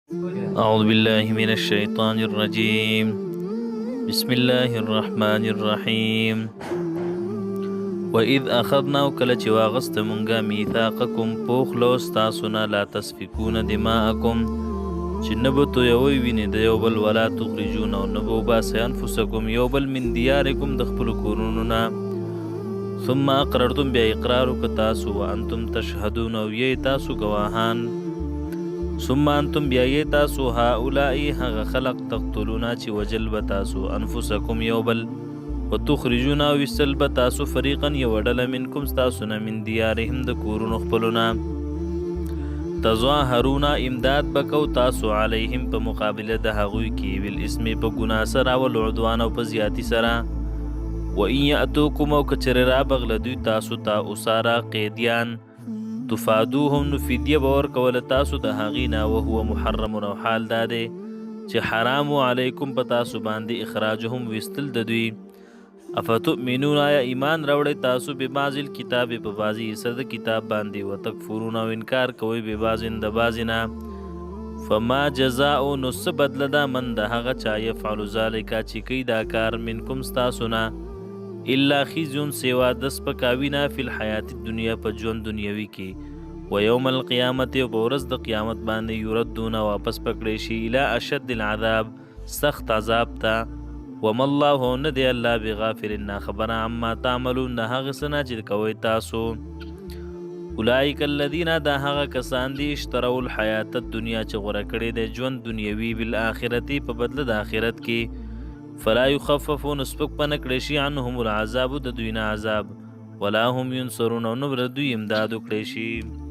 أعوذ بالله من الشيطان الرجيم. بسم الله الرحمن الرحيم. وإذ أخذنا وكل چې واغست مونږه میثاقکم پوخ لوس تاسونا لا تسفکون دماءکم چې نبو تویوي ویني د یو بل ولا تخرجون او نبو باسي انفسکم یو بل من دیارکم د خپل کورونو نه ثم اقررتم بیا اقرار وکتاسو وانتم تشهدون او یی تاسو گواهان ثم انتم بیا یی تاسو هؤلاء هغه خلق تقتلونا چې وجل بتاسو انفسکم یو بل وتخرجون او وسل بتاسو فریقا یو ډله منکم تاسو نه من دیارهم د کورونو خپلونا تظاهرون امداد بکو تاسو علیهم په مقابله د هغوی کې بل اسم په ګناه سره او العدوان او په زیاتی سره و ان یاتوکم او کچر را بغل دوی تاسو ته اسارا قیدیان تفادوهم نفیدیه باور کول تاسو د هغینا او هو محرم او حال داده چې حرام علیکم په تاسو باندې اخراجهم وستل د دوی افتؤمنون یا ایمان راوړی تاسو به بعضل کتاب په بعضی صد کتاب باندې وتکفرون او انکار کوي به بعضن د بعضنا فما جزاء نص بدل دا من د هغه چا يفعل ذلک چې کی دا کار منکم تاسو نه الا خزون سوا دس پکاوینا فی الحیات الدنیا په ژوند دنیوي کې و یوم القیامت او ورځ د قیامت باندې یردون واپس پکړې شي الی اشد العذاب سخت عذاب تا وما الله ندی الله بغافل خبر عما تعملون هغه سنا چې کوي تاسو اولئک الذین دا هغه کسان دي اشتروا الحیات الدنیا چې غوړه کړې د ژوند دنیوي بالآخرت په بدله د آخرت کې فلا يخففون سپک پنکړې شي عنهم العذاب د دوی نه عذاب ولا هم ينصرون نو بر دوی امداد وکړي شي